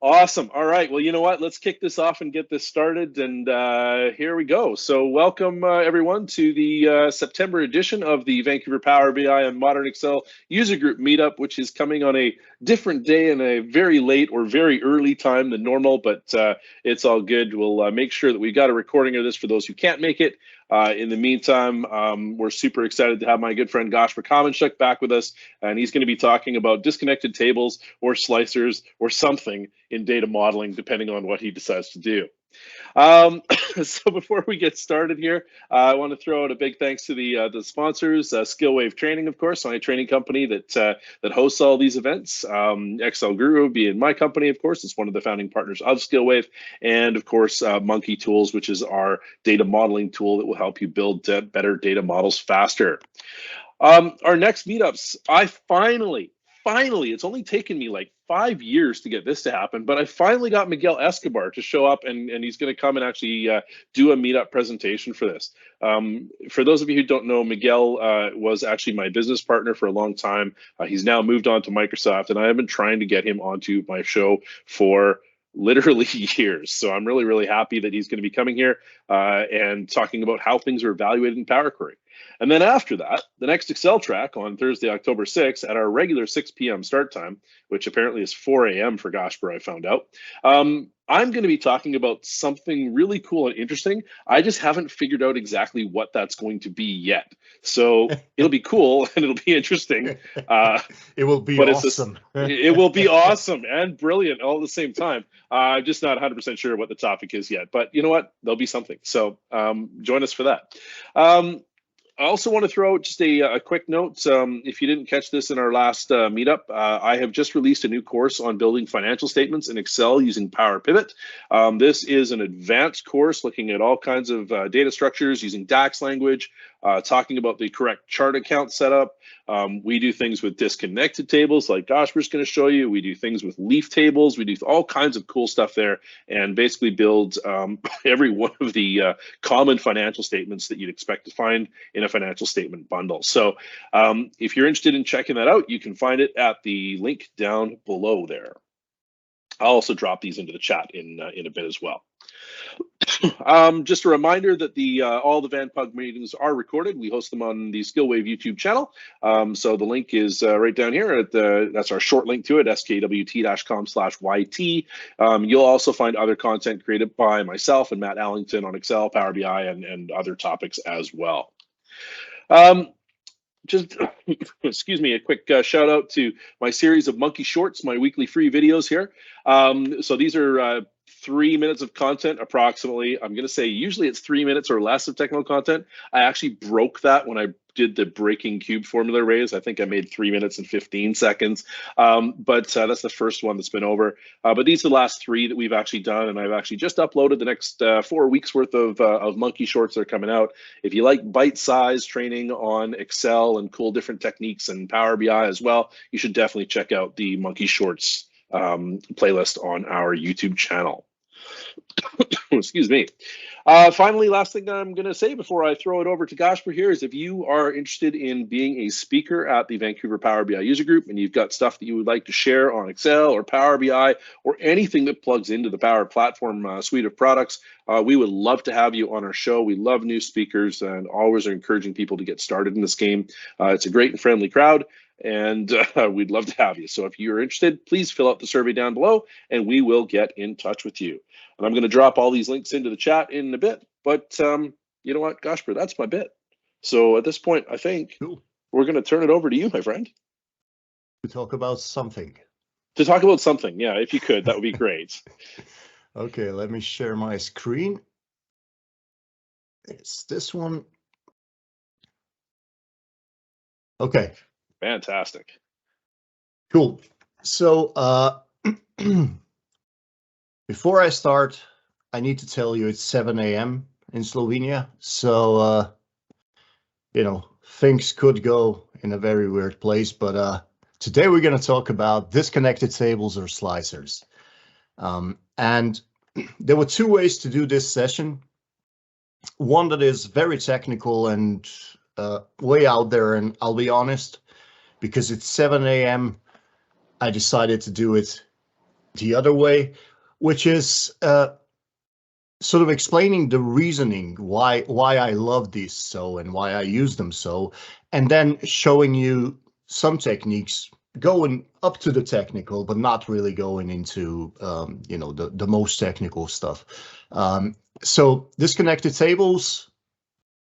Awesome. All right. Well, you know what? Let's kick this off and get this started. And here we go. So welcome, everyone, to the September edition of the Vancouver Power BI and Modern Excel User Group Meetup, which is coming on a different day and a very late or very early time than normal, but it's all good. We'll make sure that we got a recording of this for those who can't make it. In the meantime, we're super excited to have my good friend Gašper Kamenšek back with us, and he's going to be talking about disconnected tables or slicers or something in data modeling, depending on what he decides to do. So before we get started here, I want to throw out a big thanks to the sponsors, SkillWave Training, of course, my training company that hosts all these events. Excel Guru being my company, of course, it's one of the founding partners of SkillWave, and of course, Monkey Tools, which is our data modeling tool that will help you build better data models faster. Our next meetups, I finally, it's only taken me like 5 years to get this to happen, but I finally got Miguel Escobar to show up, and he's going to come and actually do a meetup presentation for this. For those of you who don't know, Miguel was actually my business partner for a long time. He's now moved on to Microsoft, and I have been trying to get him onto my show for literally years. So I'm really, really happy that he's going to be coming here and talking about how things are evaluated in Power Query. And then after that, the next Excel track on Thursday, October 6th at our regular 6 p.m. start time, which apparently is 4 a.m. for Gašper, I found out. I'm going to be talking about something really cool and interesting. I just haven't figured out exactly what that's going to be yet. So it'll be cool and it'll be interesting. It will be awesome. It will be awesome and brilliant all at the same time. I'm just not 100% sure what the topic is yet, but you know what? There'll be something. So join us for that. I also want to throw out just a quick note. If you didn't catch this in our last meetup, I have just released a new course on building financial statements in Excel using Power Pivot. This is an advanced course looking at all kinds of data structures using DAX language, talking about the correct chart account setup. We do things with disconnected tables like Gašper's going to show you. We do things with leaf tables. We do all kinds of cool stuff there, and basically build every one of the common financial statements that you'd expect to find in a financial statement bundle. So if you're interested in checking that out, you can find it at the link down below there. I'll also drop these into the chat in a bit as well. Just a reminder that all the VanPUG meetings are recorded. We host them on the SkillWave YouTube channel. So the link is right down here. That's our short link to it, skwt.com/YT. You'll also find other content created by myself and Matt Allington on Excel, Power BI, and other topics as well. Just excuse me, a quick shout out to my series of Monkey Shorts, my weekly free videos here. So these are 3 minutes of content approximately. I'm going to say usually it's 3 minutes or less of technical content. I actually broke that when I did the breaking cube formula raise. I think I made 3 minutes and 15 seconds. But that's the first one that's been over. But these are the last 3 that we've actually done, and I've actually just uploaded the next 4 weeks worth of Monkey Shorts that are coming out. If you like bite-sized training on Excel and cool different techniques and Power BI as well, you should definitely check out the Monkey Shorts playlist on our YouTube channel. Excuse me. Finally, last thing I'm going to say before I throw it over to Gašper here is if you are interested in being a speaker at the Vancouver Power BI User Group and you've got stuff that you would like to share on Excel or Power BI or anything that plugs into the Power Platform suite of products, we would love to have you on our show. We love new speakers and always are encouraging people to get started in this game. It's a great and friendly crowd, and we'd love to have you. So if you're interested, please fill out the survey down below and we will get in touch with you. And I'm going to drop all these links into the chat in a bit, but you know what, Gašper, that's my bit. So at this point, I think we're going to turn it over to you, my friend. To talk about something. To talk about something, yeah, if you could, that would be great. Okay, let me share my screen. It's this one. Okay. Fantastic. Cool. So before I start, I need to tell you it's 7 a.m. in Slovenia. So, you know, things could go in a very weird place. But today we're going to talk about disconnected tables or slicers. And there were 2 ways to do this session. One that is very technical and way out there. And I'll be honest, because it's 7 a.m., I decided to do it the other way, which is sort of explaining the reasoning why I love these so and why I use them so, and then showing you some techniques going up to the technical, but not really going into you know, the most technical stuff. So disconnected tables,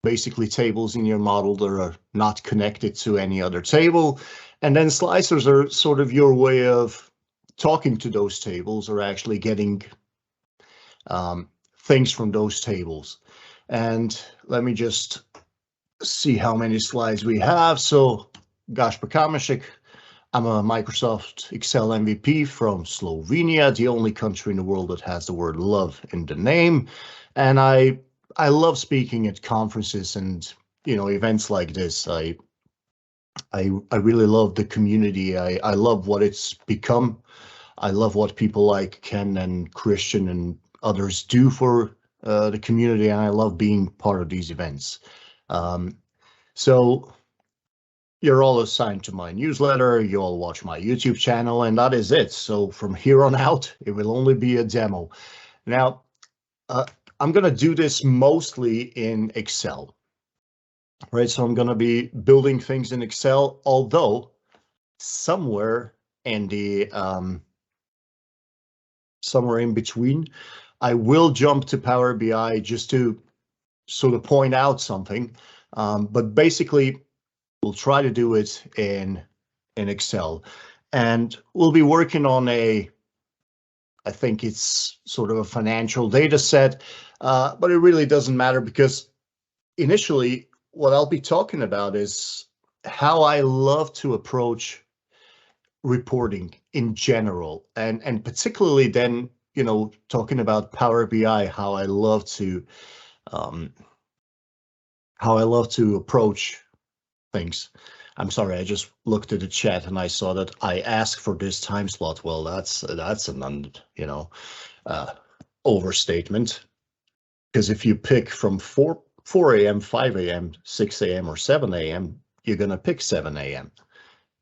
basically tables in your model that are not connected to any other table, and then slicers are sort of your way of talking to those tables or actually getting things from those tables. And let me just see how many slides we have. So Gašper Kamenšek, I'm a Microsoft Excel MVP from Slovenia, the only country in the world that has the word love in the name. And I love speaking at conferences and, you know, events like this. I really love the community. I love what it's become. I love what people like Ken and Christian and others do for the community, and I love being part of these events. So you're all assigned to my newsletter, you all watch my YouTube channel, and that is it. So from here on out, it will only be a demo. Now, I'm going to do this mostly in Excel, right? So I'm going to be building things in Excel, although somewhere in the somewhere in between, I will jump to Power BI just to sort of point out something, but basically we'll try to do it in Excel, and we'll be working on I think it's sort of a financial data set, but it really doesn't matter because initially what I'll be talking about is how I love to approach reporting in general, and particularly then, you know, talking about Power BI, how I love to approach things. I'm sorry, I just looked at the chat and I saw that I asked for this time slot. Well, that's an overstatement, because if you pick from 4 a.m., 5 a.m., 6 a.m., or 7 a.m., you're gonna pick 7 a.m.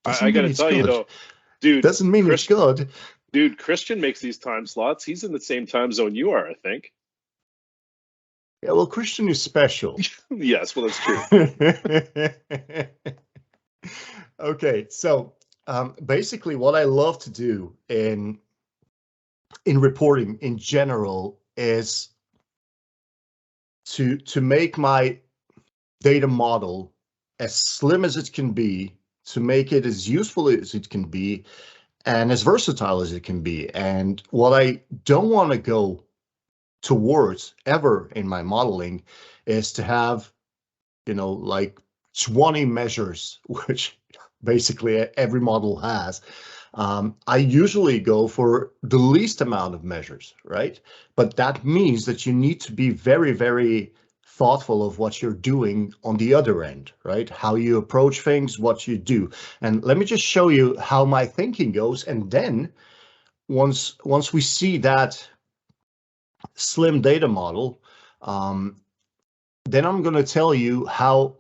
I got to tell you though, dude, doesn't mean it's good. Dude, Christian makes these time slots. He's in the same time zone you are, I think. Yeah, well, Christian is special. Yes, well, that's true. Okay, so basically what I love to do in reporting in general is to make my data model as slim as it can be, to make it as useful as it can be, and as versatile as it can be. And what I don't want to go towards ever in my modeling is to have, you know, like 20 measures, which basically every model has. I usually go for the least amount of measures, right? But that means that you need to be very, very thoughtful of what you're doing on the other end, right? How you approach things, what you do. And let me just show you how my thinking goes. And then once we see that slim data model, then I'm going to tell you how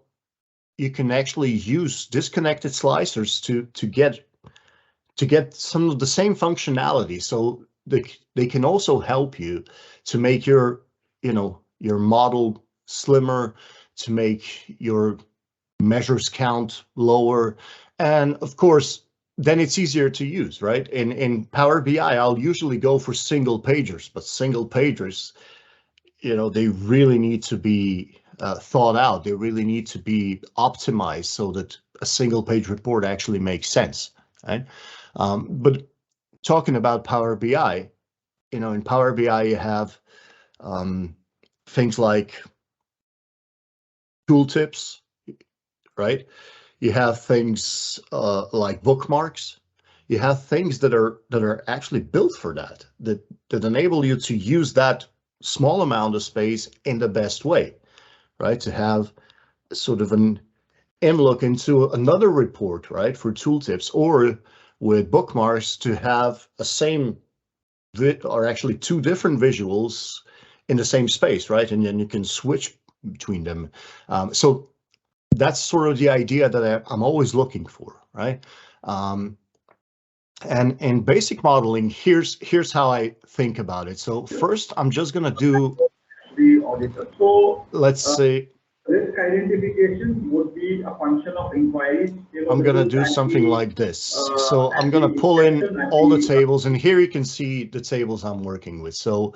you can actually use disconnected slicers to get some of the same functionality. So they can also help you to make your, you know, your model slimmer, to make your measures count lower, and of course then it's easier to use, right? In Power BI, I'll usually go for single pagers, but single pagers, you know, they really need to be thought out. They really need to be optimized so that a single page report actually makes sense, right? But talking about Power BI, you know, in Power BI you have things like tooltips, right? You have things like bookmarks. You have things that are actually built for that enable you to use that small amount of space in the best way, right? To have sort of an in-look into another report, right, for tooltips, or with bookmarks to have a same or actually two different visuals in the same space, right? And then you can switch between them. So that's sort of the idea that I'm always looking for, right? And in basic modeling, here's how I think about it. So first, I'm just gonna do the auditor. So let's say risk identification would be a function of inquiries, I'm gonna do and something the like this. So I'm gonna pull in inspection and all the the tables, and here you can see the tables I'm working with. So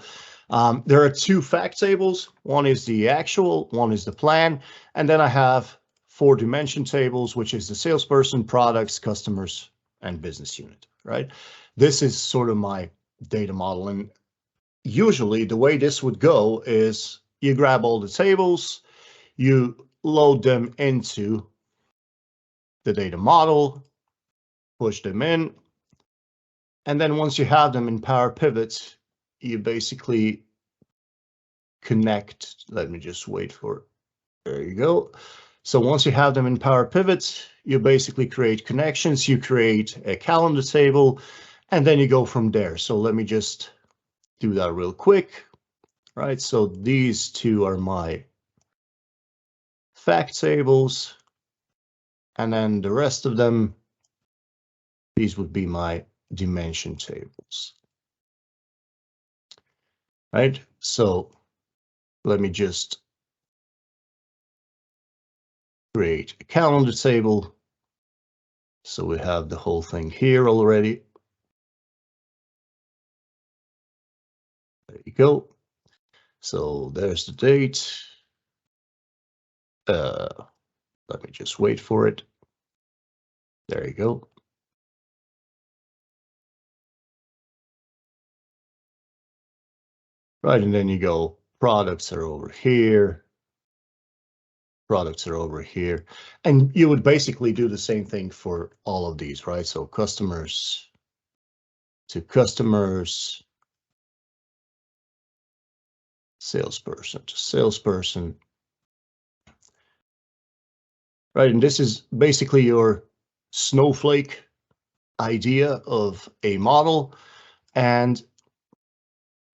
there are two fact tables. One is the actual, one is the plan, and then I have 4 dimension tables, which is the salesperson, products, customers, and business unit, right? This is sort of my data model, and usually the way this would go is you grab all the tables, you load them into the data model, push them in, and then once you have them in Power Pivot, you basically connect. Let me just wait for it. There you go. So once you have them in Power Pivot, you basically create connections, you create a calendar table, and then you go from there. So let me just do that real quick, right? So these two are my fact tables, and then the rest of them, these would be my dimension tables, right? So let me just create a calendar table. So we have the whole thing here already. There you go. So there's the date. Let me just wait for it. There you go. Right, and then you go, products are over here. Products are over here. And you would basically do the same thing for all of these, right? So customers to customers, salesperson to salesperson. Right, and this is basically your snowflake idea of a model. And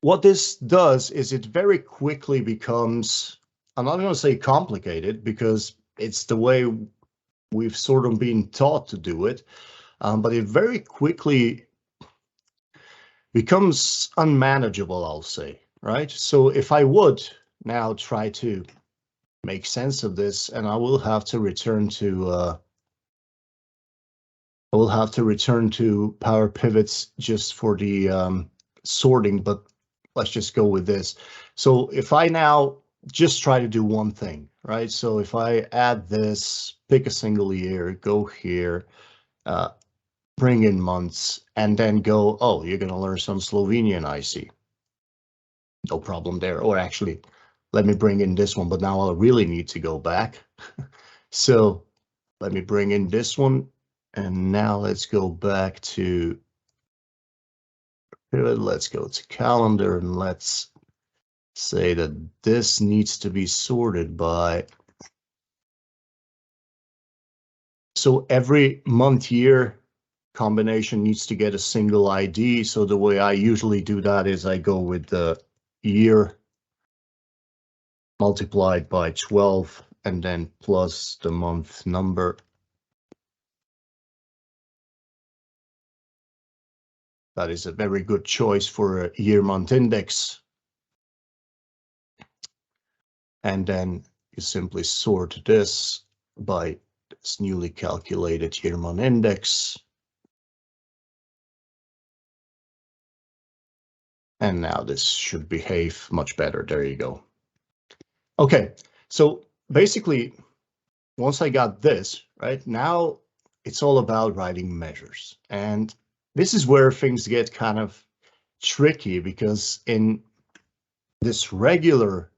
what this does is it very quickly becomes, I'm not going to say complicated because it's the way we've sort of been taught to do it, but it very quickly becomes unmanageable, I'll say, right? So if I would now try to make sense of this, and I will have to return to Power Pivots just for the sorting, but let's just go with this. So if I now just try to do one thing, right? So if I add this, pick a single year, go here, bring in months, and then go, oh, you're going to learn some Slovenian, I see. No problem there. Or actually, let me bring in this one, but now I really need to go back. So let me bring in this one. And now let's go back to pivot. Let's go to calendar and let's say that this needs to be sorted by. So every month year combination needs to get a single ID. So the way I usually do that is I go with the year multiplied by 12 and then plus the month number. That is a very good choice for a year-month index. And then you simply sort this by this newly calculated year-month index. And now this should behave much better. There you go. Okay, so basically, once I got this, right, now it's all about writing measures. And this is where things get kind of tricky because in this regular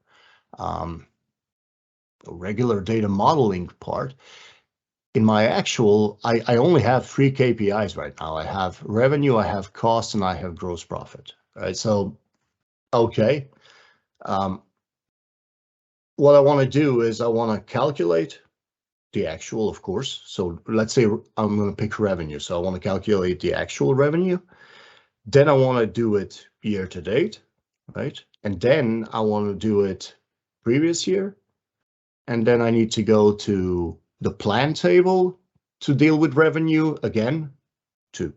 data modeling part, in my actual, I only have 3 KPIs right now. I have revenue, I have cost, and I have gross profit, right? So, okay. What I want to do is I want to calculate the actual, of course. So let's say I'm going to pick revenue. So I want to calculate the actual revenue. Then I want to do it year to date, right? And then I want to do it previous year. And then I need to go to the plan table to deal with revenue again, to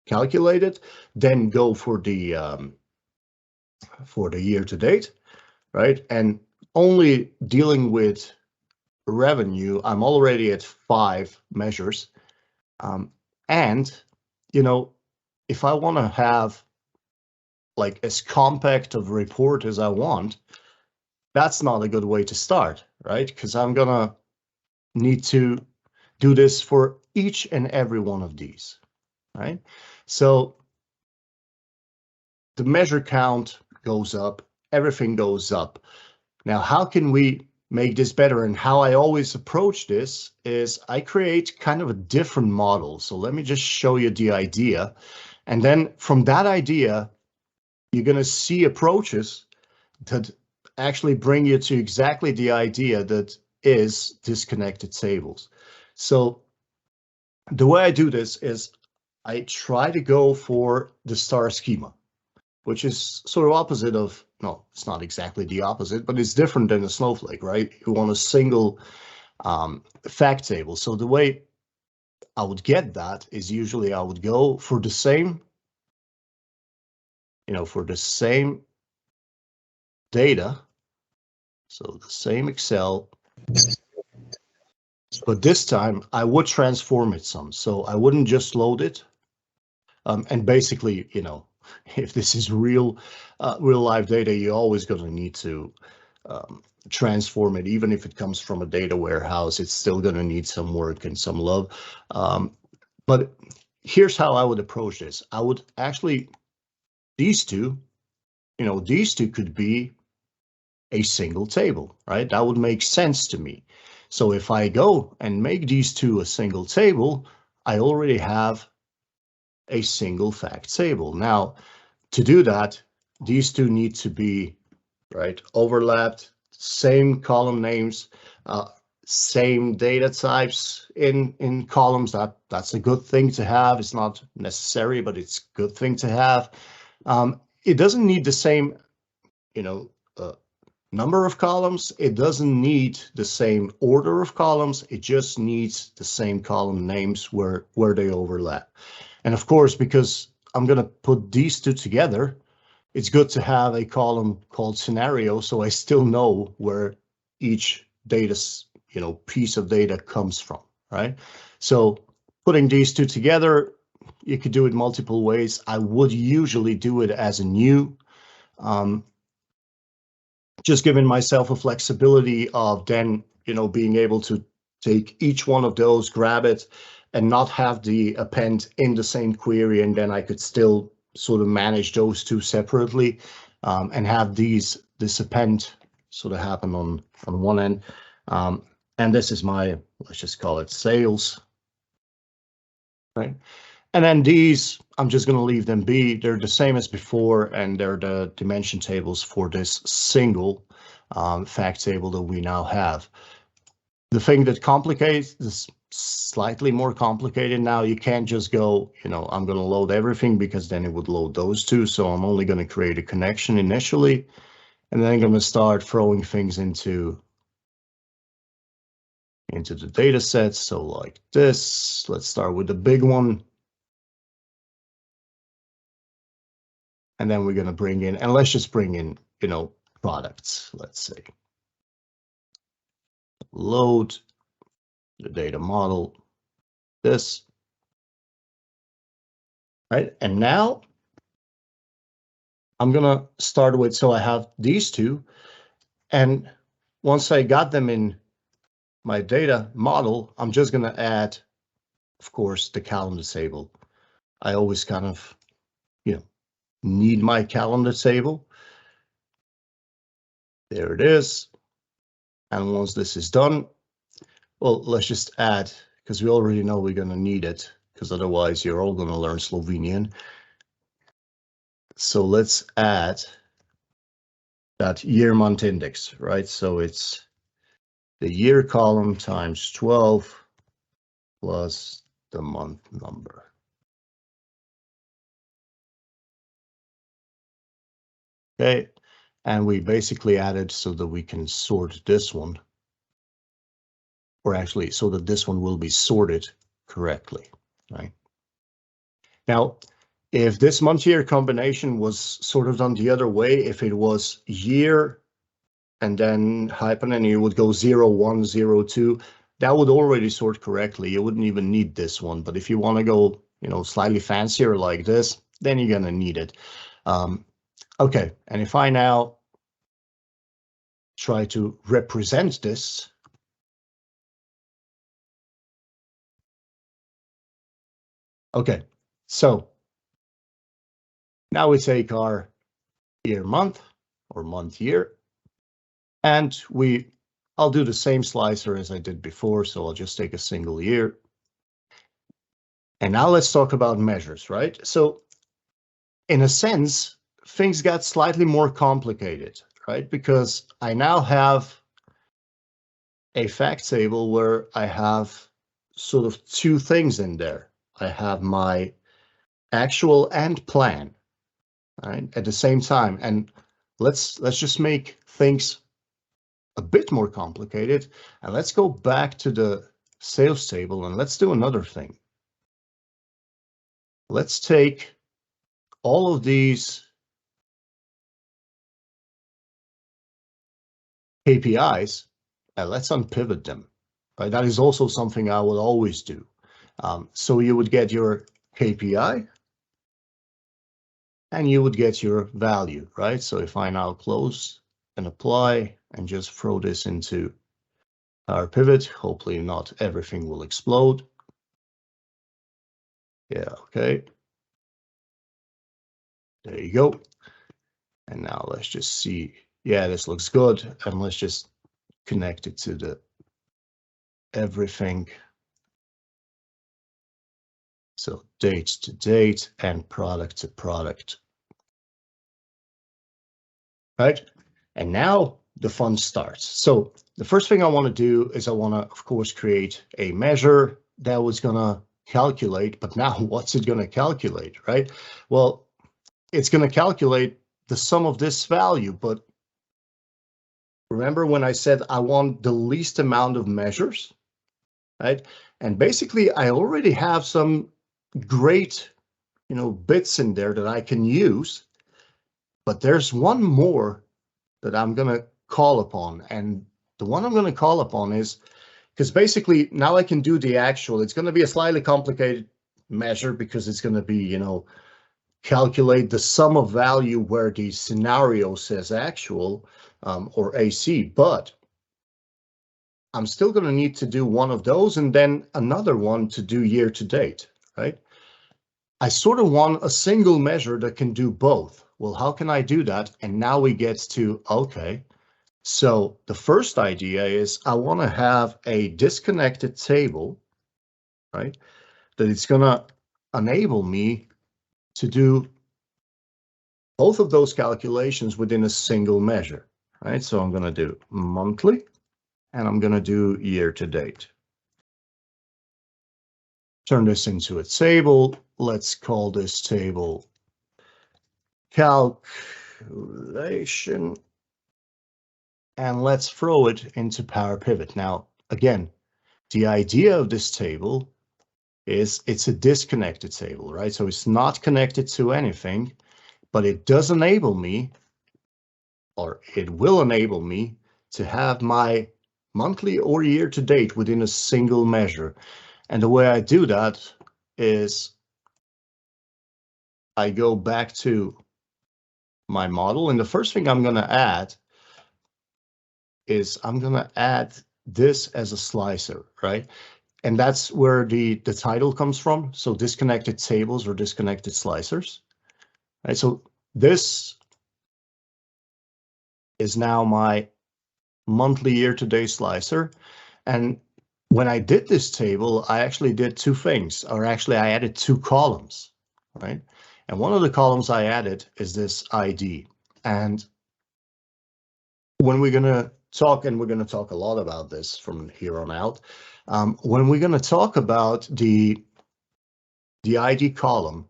calculated, then go for the year to date, right? And only dealing with revenue, I'm already at 5 measures. And, you know, if I want to have like as compact of report as I want, that's not a good way to start, right? Because I'm gonna need to do this for each and every one of these, right? So the measure count goes up, everything goes up. Now, how can we make this better? And how I always approach this is I create kind of a different model. So let me just show you the idea. And then from that idea, you're going to see approaches that actually bring you to exactly the idea that is disconnected tables. So the way I do this is I try to go for the star schema, which is sort of opposite of, no, it's not exactly the opposite, but it's different than a snowflake, right? You want a single fact table. So the way I would get that is usually I would go for the same, for the same data. So the same Excel, but this time I would transform it some. So I wouldn't just load it. And basically, if this is real live data, you're always going to need to transform it. Even if it comes from a data warehouse, it's still going to need some work and some love. But here's how I would approach this. I would actually, these two could be a single table, right? That would make sense to me. So if I go and make these two a single table, I already have a single fact table. Now, to do that, these two need to be, right, overlapped, same column names, same data types in columns. That's a good thing to have. It's not necessary, but it's a good thing to have. It doesn't need the same, number of columns. It doesn't need the same order of columns. It just needs the same column names where they overlap. And of course, because I'm going to put these two together, it's good to have a column called scenario, so I still know where each data, piece of data comes from, right? So putting these two together, you could do it multiple ways. I would usually do it as a new, just giving myself a flexibility of then, being able to take each one of those, grab it, and not have the append in the same query, and then I could still sort of manage those two separately, and have this append sort of happen on one end. And this is my, let's just call it sales, right? And then these, I'm just going to leave them be. They're the same as before, and they're the dimension tables for this single fact table that we now have. The thing that complicates this, slightly more complicated now, you can't just go, I'm going to load everything, because then it would load those two. So I'm only going to create a connection initially, and then I'm going to start throwing things into the data sets. So like this, let's start with the big one. And then we're going to bring in, and let's just bring in, products, let's say. Load the data model, this, right? And now I'm going to start with, so I have these two. And once I got them in my data model, I'm just going to add, of course, the calendar table. I always kind of, need my calendar table. There it is. And once this is done, well, let's just add, because we already know we're going to need it, because otherwise you're all going to learn Slovenian. So let's add that year month index, right? So it's the year column times 12 plus the month number. Okay, and we basically added so that we can sort this one, or actually so that this one will be sorted correctly, right? Now, if this month-year combination was sort of done the other way, if it was year and then hyphen and you would go 0, 1, 0, 2, that would already sort correctly. You wouldn't even need this one. But if you want to go, you know, slightly fancier like this, then you're going to need it. Okay, and if I now try to represent this, okay, so now we take our year month or month year, and I'll do the same slicer as I did before, so I'll just take a single year. And now let's talk about measures, right? So in a sense, things got slightly more complicated, right? Because I now have a fact table where I have sort of two things in there. I have my actual and plan, right, at the same time. And let's just make things a bit more complicated. And let's go back to the sales table and let's do another thing. Let's take all of these KPIs and let's unpivot them. Right? That is also something I will always do. So you would get your KPI and you would get your value, right? So if I now close and apply and just throw this into our pivot, hopefully not everything will explode. Yeah, okay. There you go. And now let's just see. Yeah, this looks good. And let's just connect it to the everything. So date to date and product to product. Right? And now the fun starts. So the first thing I want to do is I want to, of course, create a measure that was going to calculate. But now what's it going to calculate, right? Well, it's going to calculate the sum of this value. But remember when I said I want the least amount of measures, right? And basically, I already have some great, you know, bits in there that I can use. But there's one more that I'm going to call upon. And the one I'm going to call upon is, because basically now I can do the actual, it's going to be a slightly complicated measure because it's going to be, you know, calculate the sum of value where the scenario says actual or AC, but I'm still going to need to do one of those and then another one to do year to date, right? I sort of want a single measure that can do both. Well, how can I do that? And now we get to, okay, so the first idea is I want to have a disconnected table, right? That it's going to enable me to do both of those calculations within a single measure, right? So I'm going to do monthly and I'm going to do year to date. Turn this into a table. Let's call this table calculation. And let's throw it into Power Pivot. Now, again, the idea of this table is it's a disconnected table, right? So it's not connected to anything, but it does enable me, or it will enable me to have my monthly or year to date within a single measure. And the way I do that is I go back to my model, and the first thing I'm going to add is I'm going to add this as a slicer, right? And that's where the title comes from. So disconnected tables or disconnected slicers, right? So this is now my monthly year-to-date slicer. And when I did this table, I actually did two things, or actually I added two columns, right? And one of the columns I added is this ID. And when we're going to talk, and we're going to talk a lot about this from here on out, when we're going to talk about the ID column,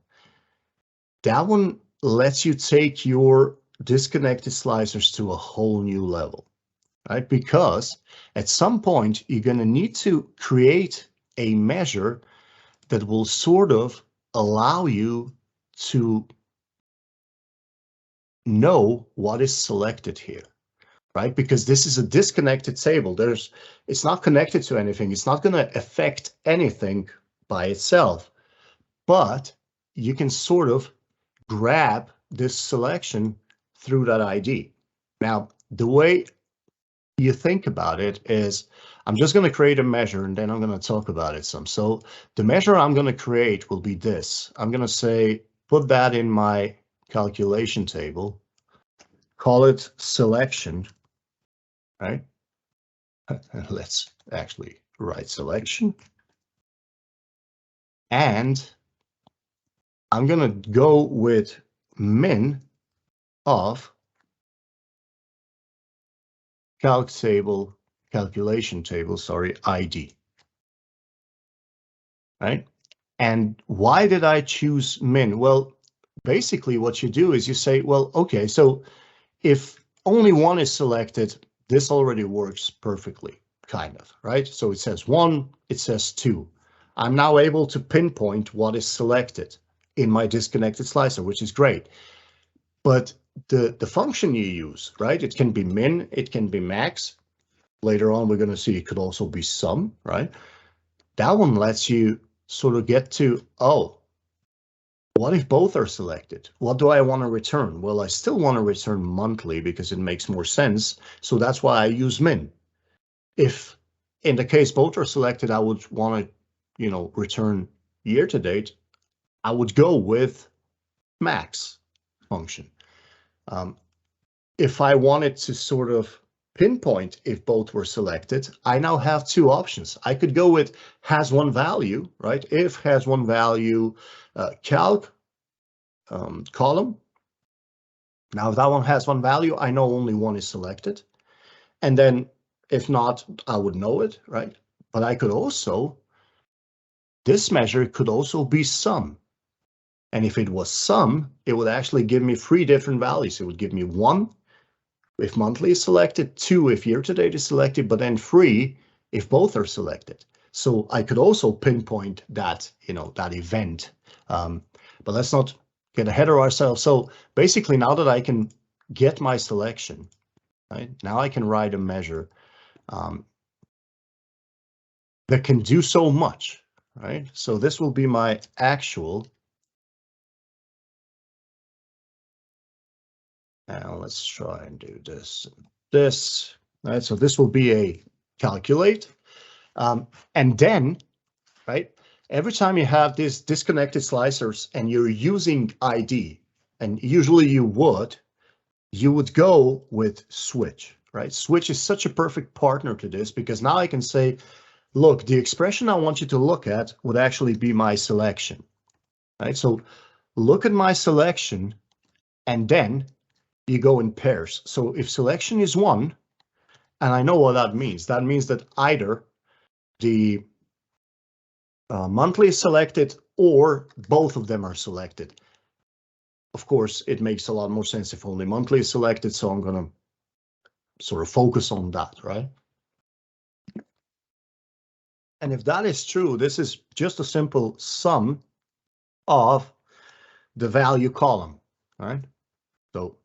that one lets you take your disconnected slicers to a whole new level, right? Because at some point, you're going to need to create a measure that will sort of allow you to know what is selected here, right? Because this is a disconnected table. It's not connected to anything. It's not going to affect anything by itself, but you can sort of grab this selection through that ID. Now, the way you think about it is, I'm just going to create a measure and then I'm going to talk about it some. So the measure I'm going to create will be this. I'm going to say, put that in my calculation table, call it selection, right? Let's actually write selection. And I'm going to go with min of calculation table, sorry, ID, right? And why did I choose min? Well, basically what you do is you say, well, okay, so if only one is selected, this already works perfectly, kind of, right? So it says 1, it says 2. I'm now able to pinpoint what is selected in my disconnected slicer, which is great. But the function you use, right? It can be min, it can be max. Later on, we're going to see it could also be sum, right? That one lets you sort of get to, oh, what if both are selected? What do I want to return? Well, I still want to return monthly because it makes more sense. So that's why I use min. If in the case both are selected, I would want to, you know, return year to date. I would go with max function. If I wanted to sort of pinpoint if both were selected, I now have two options. I could go with has one value, right? If has one value calc column. Now, if that one has one value, I know only one is selected. And then if not, I would know it, right? But I could also, this measure could also be sum. And if it was sum, it would actually give me 3 different values. It would give me 1 if monthly is selected, 2 if year-to-date is selected, but then 3 if both are selected. So I could also pinpoint that, you know, that event. But let's not get ahead of ourselves. So basically, now that I can get my selection, right? Now I can write a measure that can do so much, right? So this will be my actual. Now let's try and do this. This, right? So this will be a calculate. And then, right, every time you have these disconnected slicers and you're using ID, and usually you would go with switch, right? Switch is such a perfect partner to this because now I can say, look, the expression I want you to look at would actually be my selection, right? So look at my selection and then you go in pairs. So if selection is 1, and I know what that means that either the monthly is selected or both of them are selected. Of course, it makes a lot more sense if only monthly is selected, so I'm going to sort of focus on that, right? And if that is true, this is just a simple sum of the value column, right? So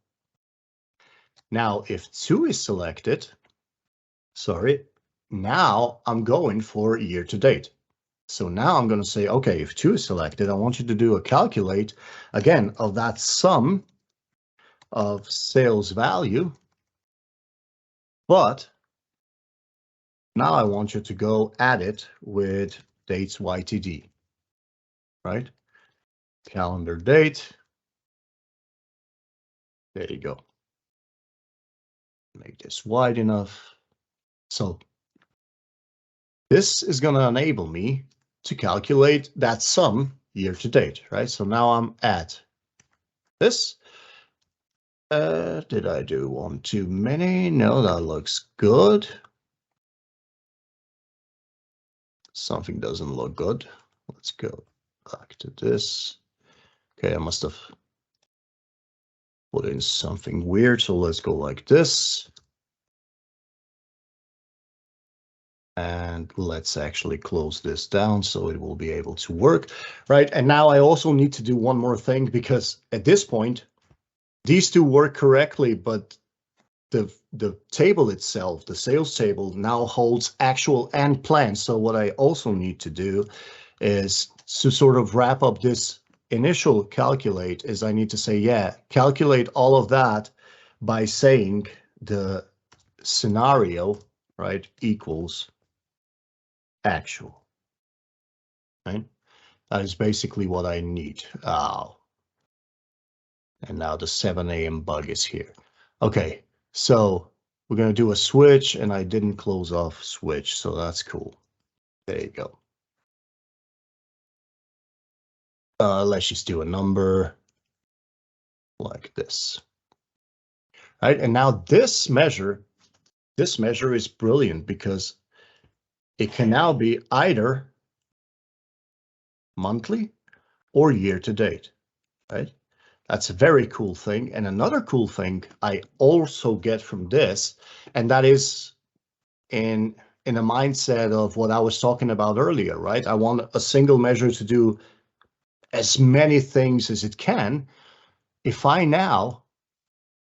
now if 2 is selected, sorry, now I'm going for year to date. So now I'm going to say, okay, if 2 is selected, I want you to do a calculate again of that sum of sales value. But now I want you to go at it with dates YTD, right? Calendar date. There you go. Make this wide enough. So this is going to enable me to calculate that sum year to date, right? So now I'm at this. Did I do one too many? No, that looks good. Something doesn't look good. Let's go back to this. Okay, I must have put in something weird. So let's go like this. And let's actually close this down so it will be able to work, right? And now I also need to do one more thing, because at this point, these two work correctly, but the table itself, the sales table, now holds actual and plan. So what I also need to do is to sort of wrap up this initial calculate is I need to say, yeah, calculate all of that by saying the scenario, right, equals actual, right? That is basically what I need. Oh. And now the 7 a.m. bug is here. Okay, so we're going to do a switch, and I didn't close off switch, so that's cool. There you go. Let's just do a number like this. Right, and now this measure is brilliant because it can now be either monthly or year to date, right? That's a very cool thing. And another cool thing I also get from this, and that is in a mindset of what I was talking about earlier, right? I want a single measure to do as many things as it can. If I now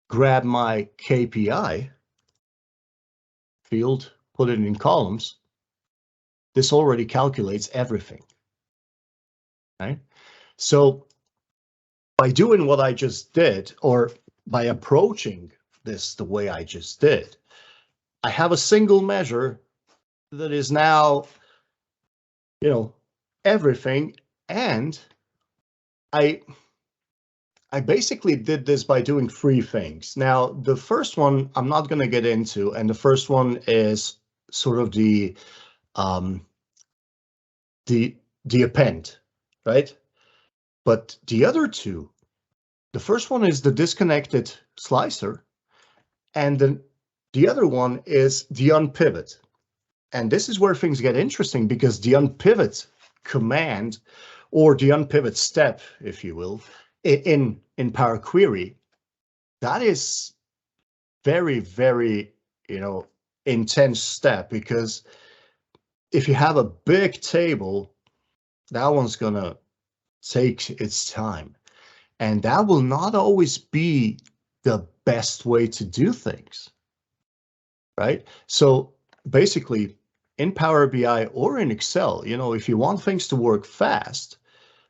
grab my KPI field, put it in columns, this already calculates everything, right? So by doing what I just did, or by approaching this the way I just did, I have a single measure that is now, you know, everything. And I basically did this by doing 3 things. Now, the first one I'm not going to get into, and the first one is sort of the append, right? But the other two, the first one is the disconnected slicer, and then the other one is the unpivot. And this is where things get interesting, because the unpivot command, or the unpivot step, if you will, in Power Query, that is very, very, intense step, because if you have a big table, that one's gonna take its time, and that will not always be the best way to do things, right? So basically, in Power BI or in Excel, if you want things to work fast,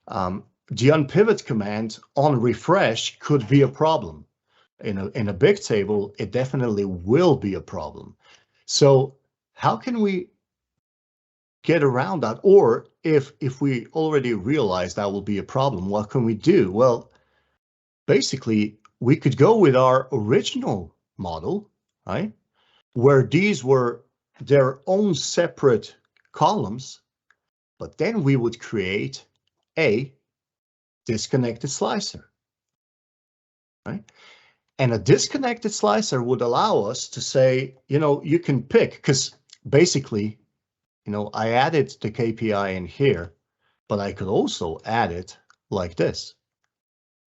the unpivot command on refresh could be a problem. In a big table, it definitely will be a problem. So how can we get around that? Or if we already realize that will be a problem, what can we do? Well, basically, we could go with our original model, right? Where these were their own separate columns, but then we would create a disconnected slicer, right? And a disconnected slicer would allow us to say, you can pick, because basically, I added the KPI in here, but I could also add it like this,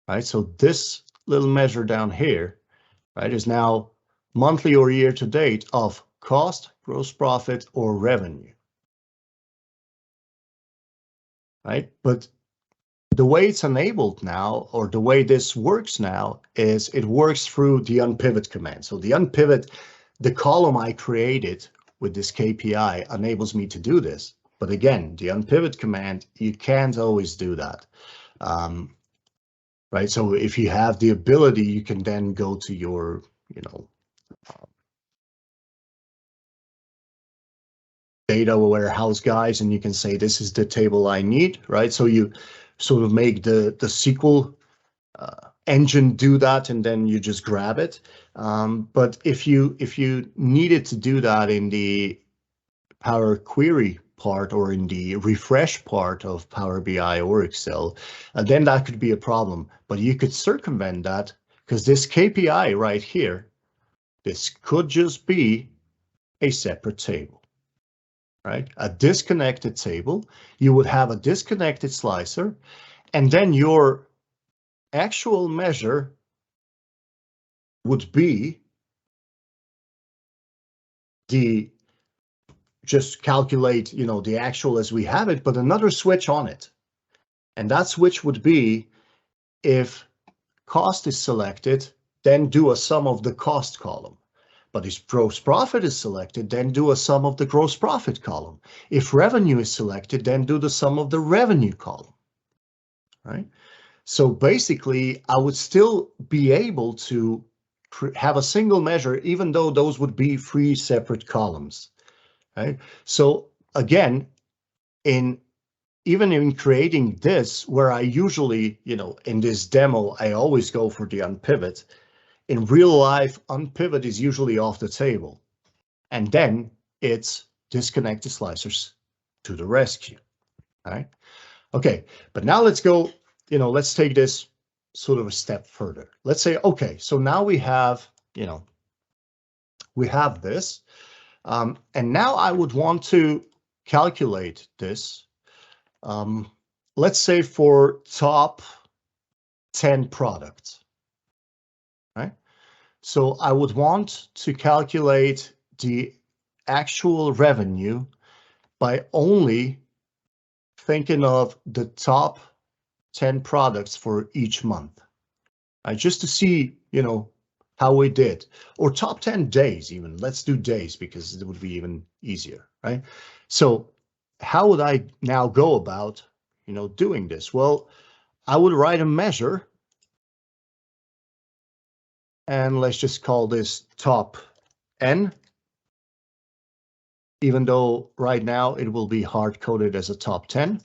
right? So this little measure down here, right, is now monthly or year to date of cost, gross profit, or revenue, right? But the way it's enabled now, or the way this works now, is it works through the unpivot command. So the unpivot, the column I created with this KPI enables me to do this. But again, the unpivot command, you can't always do that, right? So if you have the ability, you can then go to your, data warehouse guys, and you can say, this is the table I need, right? So you sort of make the SQL engine do that, and then you just grab it. But if you needed to do that in the Power Query part, or in the refresh part of Power BI or Excel, then that could be a problem. But you could circumvent that, because this KPI right here, this could just be a separate table. Right? A disconnected table, you would have a disconnected slicer, and then your actual measure would be the just calculate, you know, the actual as we have it, but another switch on it. And that switch would be if cost is selected, then do a sum of the cost column. But if gross profit is selected, then do a sum of the gross profit column. If revenue is selected, then do the sum of the revenue column, right? So basically, I would still be able to have a single measure, even though those would be 3 separate columns, right? So again, even in creating this, where I usually, you know, in this demo, I always go for the unpivot. In real life, unpivot is usually off the table. And then it's disconnect the slicers to the rescue, all right? Okay, but now let's go, you know, let's take this sort of a step further. Let's say, okay, so now we have, you know, we have this, and now I would want to calculate this, let's say for top 10 products, right? So I would want to calculate the actual revenue by only thinking of the top 10 products for each month, right? Just to see, you know, how we did, or top 10 days even. Let's do days because it would be even easier, right? So how would I now go about, you know, doing this? Well, I would write a measure, and let's just call this top N, even though right now it will be hard-coded as a top 10.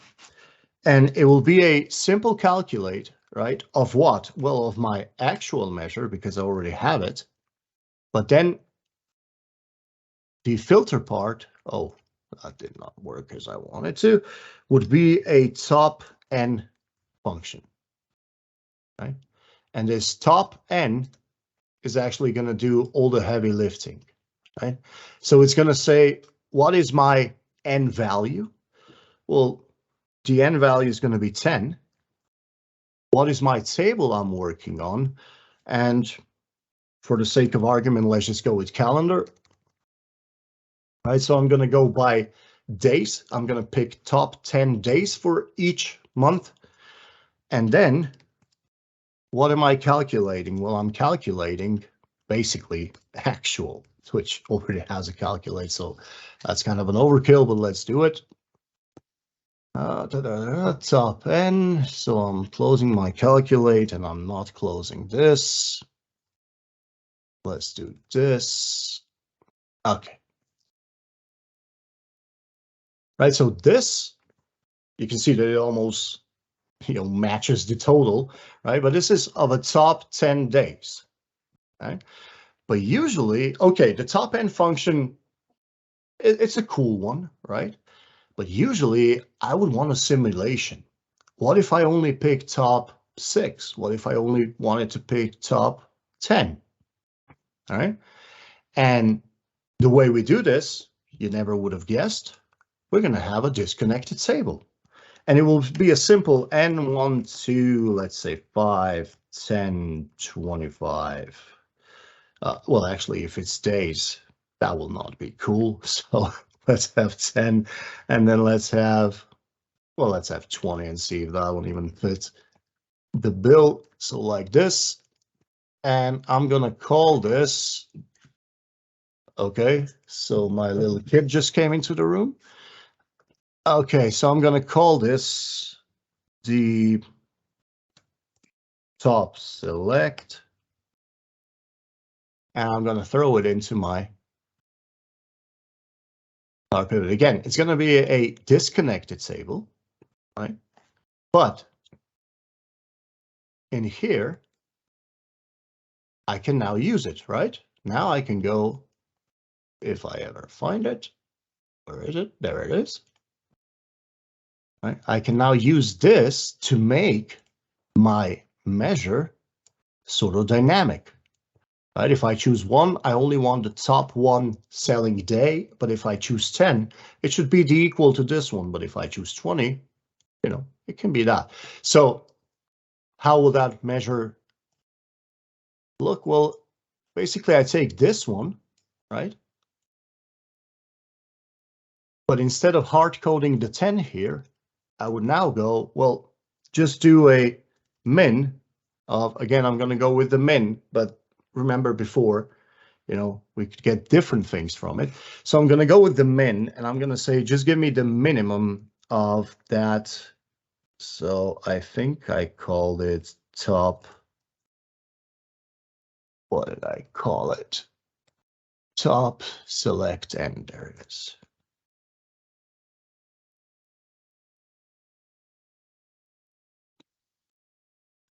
And it will be a simple calculate, right, of what? Well, of my actual measure, because I already have it. But then the filter part, oh, that did not work as I wanted to, would be a top N function, right? And this top N is actually going to do all the heavy lifting, right? So it's going to say, what is my N value? Well, the N value is going to be 10. What is my table I'm working on? And for the sake of argument, let's just go with calendar. Right, so I'm going to go by days. I'm going to pick top 10 days for each month. And then what am I calculating? Well, I'm calculating basically actual, which already has a calculate. So that's kind of an overkill, but let's do it. Top N. So I'm closing my calculate and I'm not closing this. Let's do this. Okay. Right, so this, you can see that it almost, you know, matches the total, right? But this is of a top 10 days, right? But usually, okay, the top N function, it's a cool one, right? But usually I would want a simulation. What if I only pick top 6? What if I only wanted to pick top 10? All right. And the way we do this, you never would have guessed, we're going to have a disconnected table. And it will be a simple N1, 2, let's say 5, 10, 25. Well, actually, if it's days, that will not be cool. So let's have 10, and then let's have, well, let's have 20 and see if that one even fits the bill. So like this, and I'm going to call this, okay, so my little kid just came into the room. Okay, so I'm going to call this the top select, and I'm going to throw it into my power pivot. Again, it's going to be a disconnected table, right? But in here, I can now use it, right? Now I can go, if I ever find it, where is it? There it is. Right? I can now use this to make my measure sort of dynamic. Right? If I choose 1, I only want the top 1 selling day, but if I choose 10, it should be the equal to this one. But if I choose 20, you know, it can be that. So how will that measure look? Well, basically I take this one, right? But instead of hard coding the 10 here, I would now go, well, just do a min of, again, I'm going to go with the min, but remember before, you know, we could get different things from it. So I'm going to go with the min, and I'm going to say, just give me the minimum of that. So I think I called it top. What did I call it? Top select, and there it is.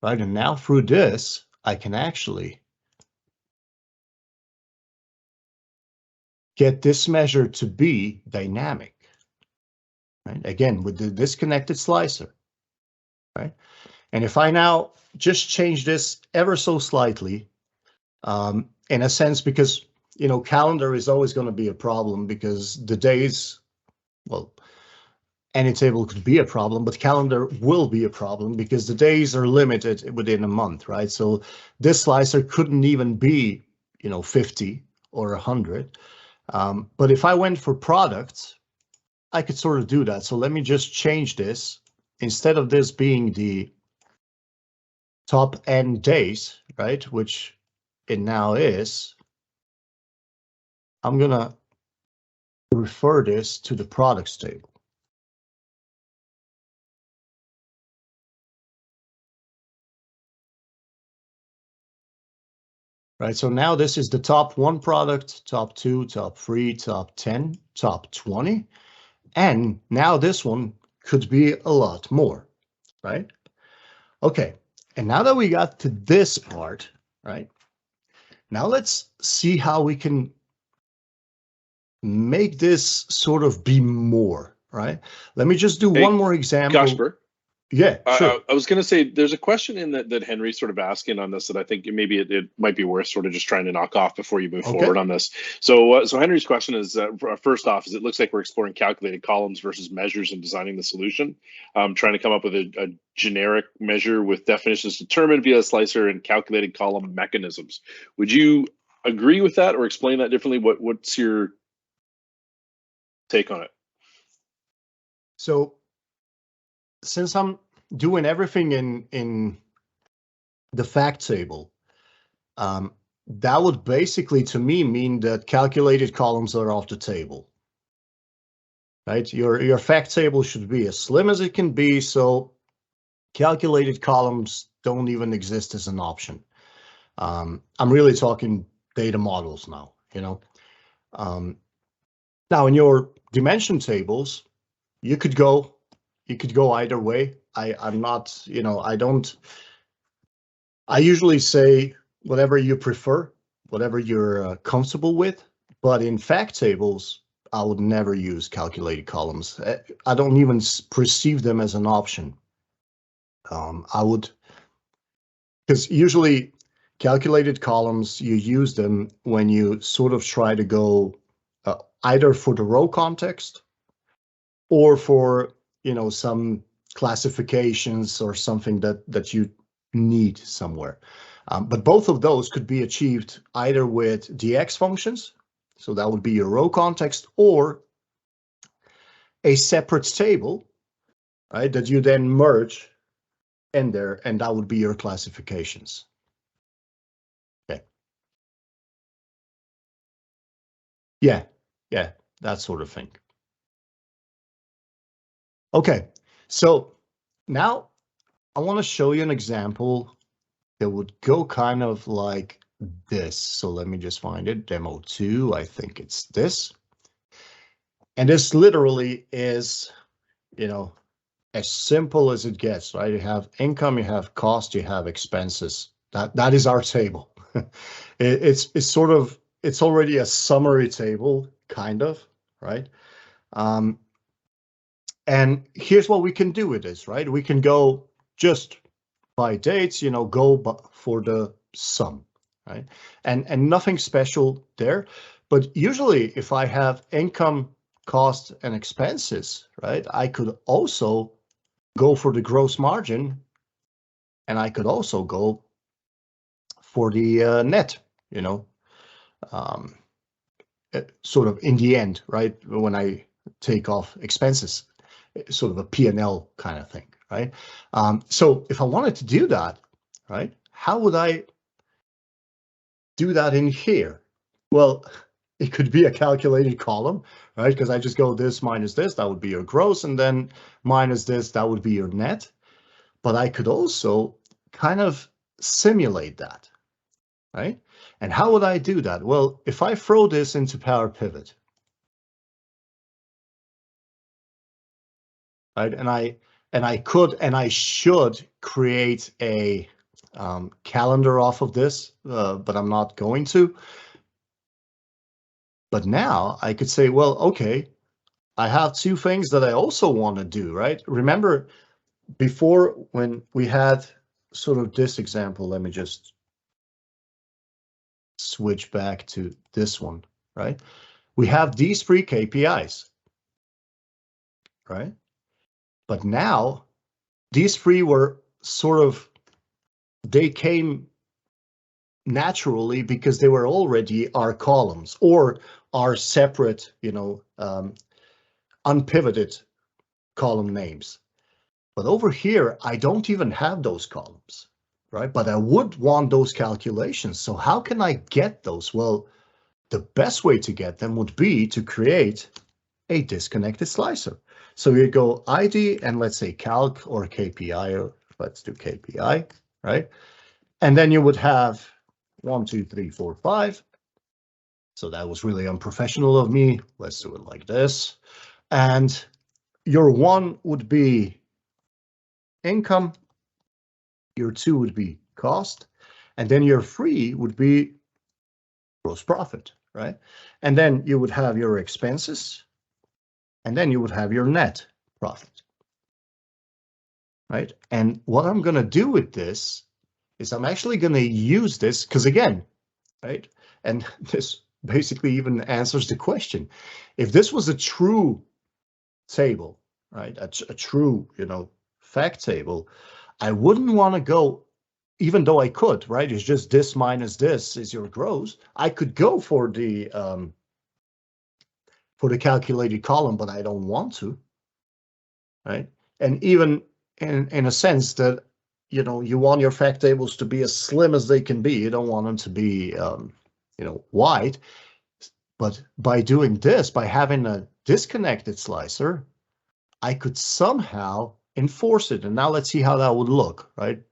Right, and now through this, I can actually get this measure to be dynamic, right? Again, with the disconnected slicer, right? And if I now just change this ever so slightly, in a sense, because, you know, calendar is always going to be a problem because the days, well, any table could be a problem, but calendar will be a problem because the days are limited within a month, right? So this slicer couldn't even be, you know, 50 or 100. But if I went for products, I could sort of do that. So let me just change this. Instead of this being the top end days, right, which it now is, I'm gonna refer this to the products table. Right, so now this is the top 1 product, top 2, top 3, top 10, top 20, and now this one could be a lot more, right? Okay, and now that we got to this part, right, now let's see how we can make this sort of be more, right? Let me just do one more example. Gašper? Yeah, sure. I was going to say, there's a question in that Henry's sort of asking on this that I think maybe it might be worth sort of just trying to knock off before you move forward on this. So Henry's question is, first off, is it looks like we're exploring calculated columns versus measures and designing the solution. Trying to come up with a generic measure with definitions determined via a slicer and calculated column mechanisms. Would you agree with that or explain that differently? What's your take on it? So since I'm doing everything in the fact table, that would basically, to me, mean that calculated columns are off the table, right? Your fact table should be as slim as it can be, so calculated columns don't even exist as an option. I'm really talking data models now, you know. Now in your dimension tables, you could go either way. I'm not, you know, I usually say whatever you prefer, whatever you're comfortable with, but in fact tables, I would never use calculated columns. I don't even perceive them as an option. I would, because usually calculated columns, you use them when you sort of try to go either for the row context or for, you know, some classifications or something that you need somewhere. But both of those could be achieved either with DX functions, so that would be your row context, or a separate table, right, that you then merge in there, and that would be your classifications. Okay. Yeah, that sort of thing. Okay, so now I want to show you an example that would go kind of like this. So let me just find it, demo 2, I think it's this. And this literally is, you know, as simple as it gets, right? You have income, you have cost, you have expenses. That is our table. It's sort of, it's already a summary table, kind of, right? And here's what we can do with this, right? We can go just by dates, you know, go for the sum, right? And nothing special there. But usually if I have income, cost, and expenses, right, I could also go for the gross margin, and I could also go for the net, you know, sort of in the end, right? When I take off expenses, sort of a P&L kind of thing, right? So if I wanted to do that, right, how would I do that in here? Well, it could be a calculated column, right? Because I just go this minus this, that would be your gross, and then minus this, that would be your net. But I could also kind of simulate that, right? And how would I do that? Well, if I throw this into Power Pivot, right, and I could and I should create a calendar off of this, but I'm not going to. But now I could say, well, okay, I have two things that I also want to do, right? Remember before when we had sort of this example, let me just switch back to this one, right? We have these three KPIs, right? But now these three were sort of, they came naturally because they were already our columns or our separate, you know, unpivoted column names. But over here, I don't even have those columns, right? But I would want those calculations. So how can I get those? Well, the best way to get them would be to create a disconnected slicer. So you go ID and let's say calc or KPI, or let's do KPI, right? And then you would have 1, 2, 3, 4, 5. So that was really unprofessional of me. Let's do it like this. And your 1 would be income, your 2 would be cost, and then your 3 would be gross profit, right? And then you would have your expenses, and then you would have your net profit, right? And what I'm going to do with this is I'm actually going to use this, because again, right, and this basically even answers the question. If this was a true table, right, a true, you know, fact table, I wouldn't want to go, even though I could, right? It's just this minus this is your gross. I could go for the calculated column, but I don't want to, right? And even in a sense that, you know, you want your fact tables to be as slim as they can be. You don't want them to be, you know, wide. But by doing this, by having a disconnected slicer, I could somehow enforce it. And now let's see how that would look, right?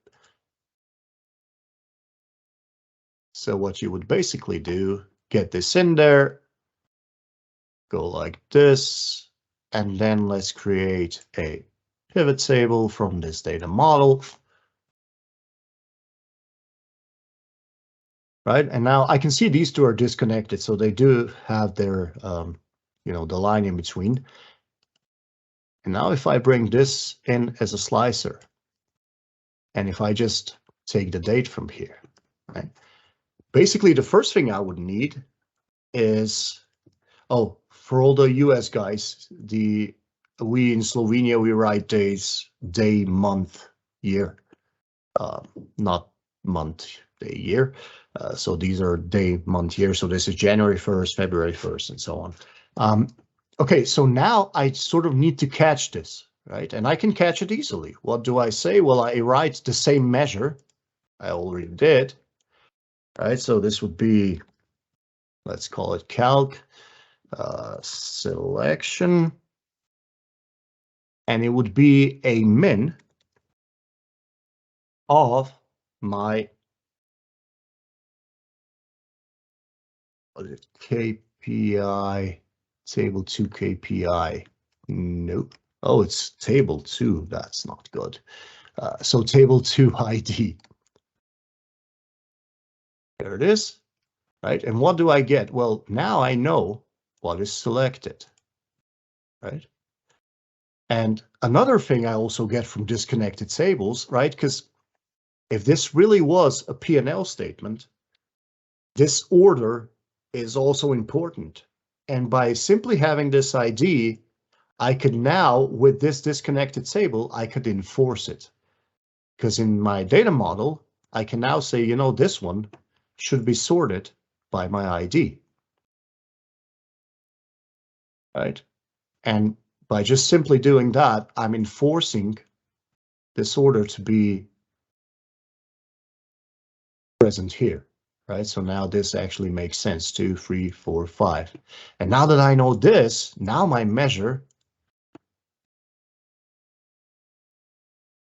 So what you would basically do, get this in there, go like this, and then let's create a pivot table from this data model. Right, and now I can see these two are disconnected, so they do have their, you know, the line in between. And now if I bring this in as a slicer, and if I just take the date from here, right? Basically, the first thing I would need is, oh, for all the US guys, we in Slovenia, we write days, day, month, year, not month, day, year. So these are day, month, year. So this is January 1st, February 1st, and so on. Okay, so now I sort of need to catch this, right? And I can catch it easily. What do I say? Well, I write the same measure. I already did, right? So this would be, let's call it calc, selection. And it would be a min of my KPI, table 2 KPI. Nope. Oh, it's table 2. That's not good. So table 2 ID. There it is, right? And what do I get? Well, now I know what is selected, right? And another thing I also get from disconnected tables, right? Because if this really was a P&L statement, this order is also important. And by simply having this ID, I could now, with this disconnected table, I could enforce it. Because in my data model, I can now say, you know, this one should be sorted by my ID. Right? And by just simply doing that, I'm enforcing this order to be present here, right? So now this actually makes sense, 2, 3, 4, 5. And now that I know this, now my measure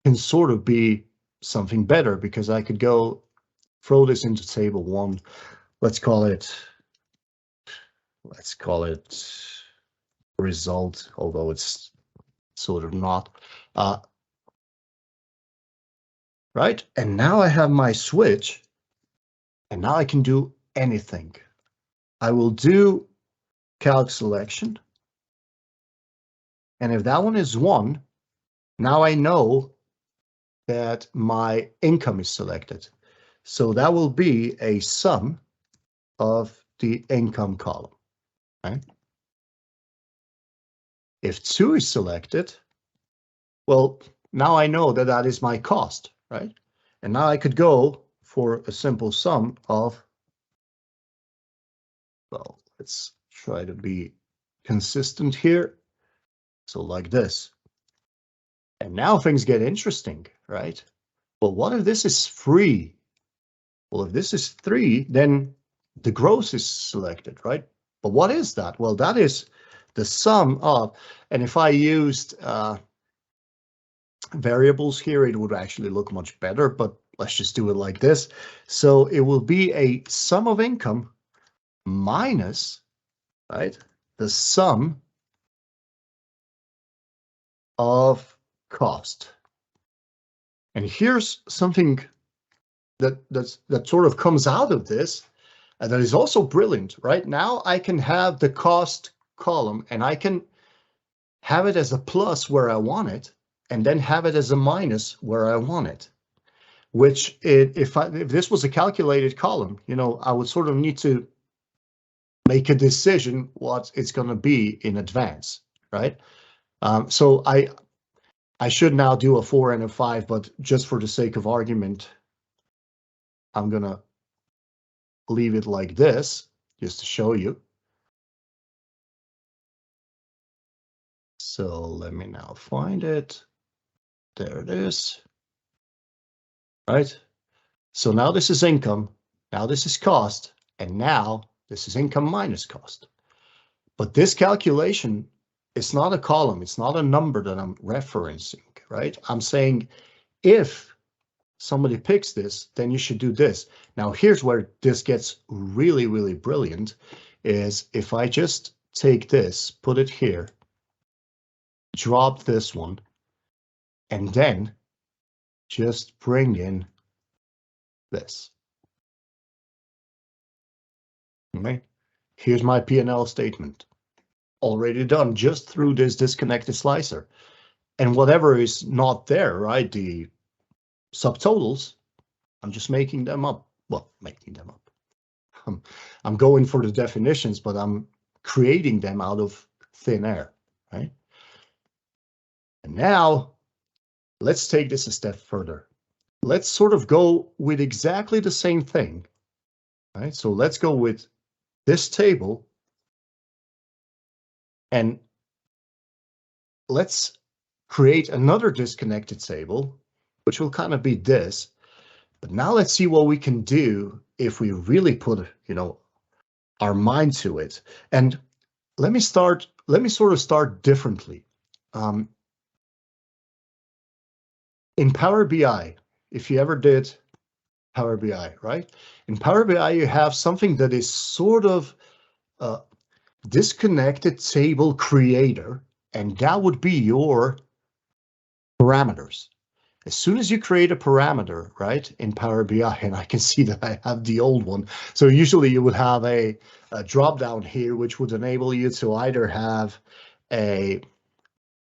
can sort of be something better, because I could go throw this into table 1. Let's call it result, although it's sort of not. Right? And now I have my switch, and now I can do anything. I will do calc selection. And if that one is 1, now I know that my income is selected. So that will be a sum of the income column, right? If 2 is selected, well, now I know that that is my cost, right? And now I could go for a simple sum of, well, let's try to be consistent here. So like this. And now things get interesting, right? Well, what if this is 3? Well, if this is 3, then the gross is selected, right? But what is that? Well, that is the sum of, and if I used variables here, it would actually look much better, but let's just do it like this. So it will be a sum of income minus, right, the sum of cost. And here's something that sort of comes out of this, and that is also brilliant. Right now I can have the cost column, and I can have it as a plus where I want it, and then have it as a minus where I want it. Which if this was a calculated column, you know, I would sort of need to make a decision what it's going to be in advance, right? So I should now do a 4 and a 5, but just for the sake of argument, I'm gonna leave it like this, just to show you. So let me now find it. There it is. Right? So now this is income, now this is cost, and now this is income minus cost. But this calculation, it's not a column, it's not a number that I'm referencing, right? I'm saying if somebody picks this, then you should do this. Now, here's where this gets really, really brilliant, is if I just take this, put it here, drop this one, and then just bring in this. Okay, here's my P&L statement, already done just through this disconnected slicer. And whatever is not there, right, the subtotals, I'm just making them up. Well, making them up. I'm going for the definitions, but I'm creating them out of thin air, right? And now let's take this a step further. Let's sort of go with exactly the same thing, right? So let's go with this table, and let's create another disconnected table, which will kind of be this. But now let's see what we can do if we really put, you know, our mind to it. And let me sort of start differently. In Power BI, if you ever did Power BI, right? In Power BI, you have something that is sort of a disconnected table creator, and that would be your parameters. As soon as you create a parameter, right, in Power BI, and I can see that I have the old one. So usually you would have a drop down here, which would enable you to either have a,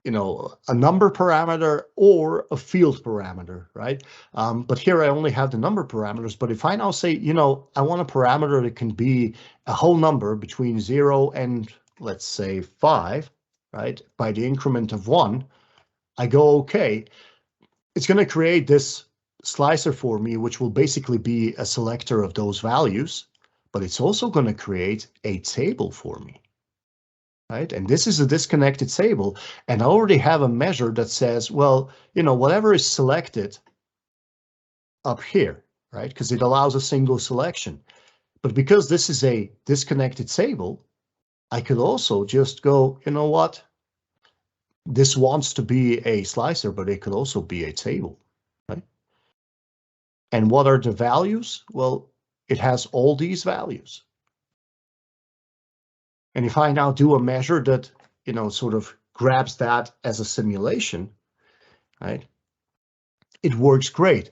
you know, a number parameter or a field parameter, right? But here I only have the number parameters. But if I now say, you know, I want a parameter that can be a whole number between 0 and, let's say, 5, right, by the increment of 1, I go, okay. It's going to create this slicer for me, which will basically be a selector of those values, but it's also going to create a table for me, right? And this is a disconnected table, and I already have a measure that says, well, you know, whatever is selected up here, right? Because it allows a single selection. But because this is a disconnected table, I could also just go, you know what? This wants to be a slicer, but it could also be a table, right? And what are the values? Well, it has all these values. And if I now do a measure that, you know, sort of grabs that as a simulation, right? It works great.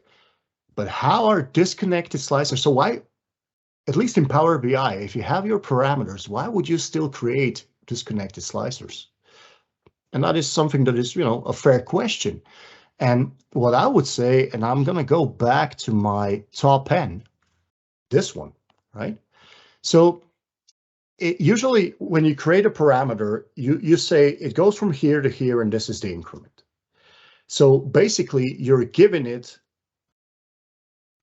But how are disconnected slicers? So why, at least in Power BI, if you have your parameters, why would you still create disconnected slicers? And that is something that is, you know, a fair question. And what I would say, and I'm going to go back to my top N, this one, right? So usually when you create a parameter, you say it goes from here to here, and this is the increment. So basically, you're giving it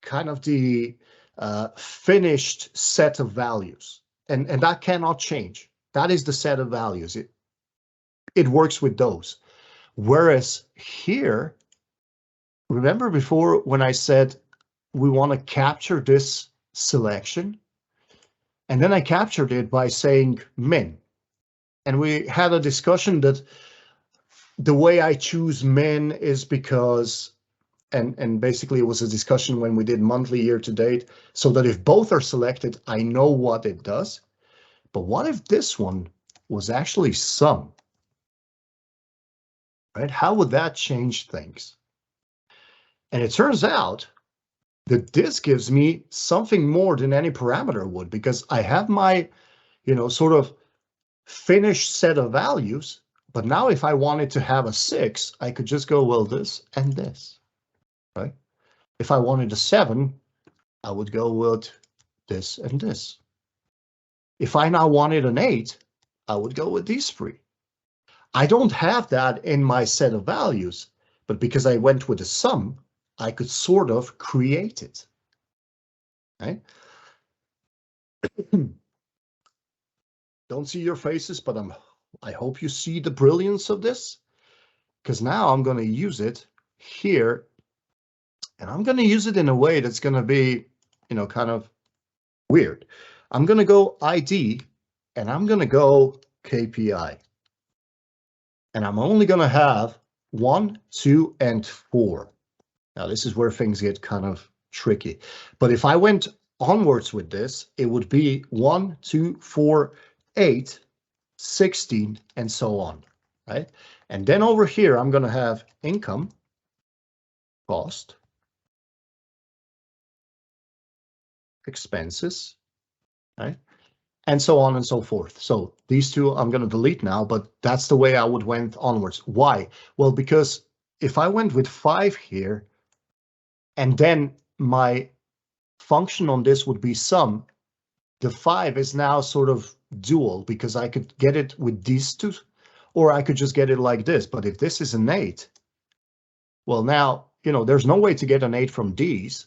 kind of the finished set of values, and that cannot change. That is the set of values. It works with those. Whereas here, remember before when I said we want to capture this selection, and then I captured it by saying min, and we had a discussion that the way I choose min is because, and basically it was a discussion when we did monthly year to date, so that if both are selected, I know what it does. But what if this one was actually sum? Right? How would that change things? And it turns out that this gives me something more than any parameter would, because I have my, you know, sort of finished set of values. But now if I wanted to have a 6, I could just go, well, this and this, right? If I wanted a 7, I would go with this and this. If I now wanted an 8, I would go with these 3. I don't have that in my set of values, but because I went with a sum, I could sort of create it, right? Don't see your faces, but I hope you see the brilliance of this, because now I'm going to use it here, and I'm going to use it in a way that's going to be, you know, kind of weird. I'm going to go ID, and I'm going to go KPI. And I'm only going to have 1, 2, and 4. Now, this is where things get kind of tricky. But if I went onwards with this, it would be 1, 2, 4, 8, 16, and so on, right? And then over here, I'm going to have income, cost, expenses, right? And so on and so forth. So these two I'm going to delete now, but that's the way I would went onwards. Why? Well, because if I went with 5 here, and then my function on this would be sum, the 5 is now sort of dual, because I could get it with these two, or I could just get it like this. But if this is an 8, well, now, you know, there's no way to get an 8 from these.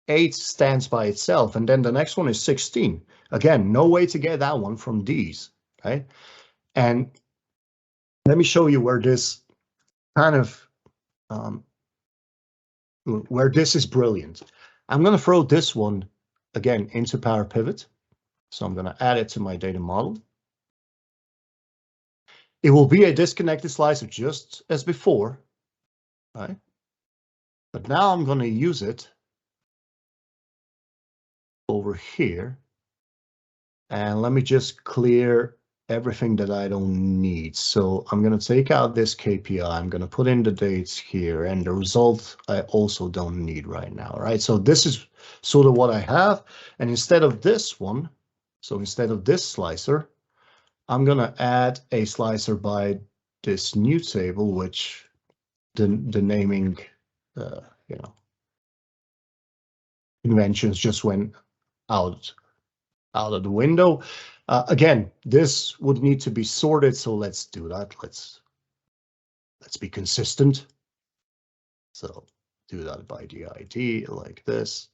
8 stands by itself, and then the next one is 16. Again, no way to get that one from these, right? And let me show you where this kind of, where this is brilliant. I'm going to throw this one again into Power Pivot. So I'm going to add it to my data model. It will be a disconnected slicer just as before, right? But now I'm going to use it over here. And let me just clear everything that I don't need. So I'm going to take out this KPI. I'm going to put in the dates here, and the result I also don't need right now, right? So this is sort of what I have. And instead of this one, so instead of this slicer, I'm going to add a slicer by this new table, which the naming, you know, conventions just went out of the window. Again, this would need to be sorted, so let's do that. Let's be consistent. So do that by the ID like this.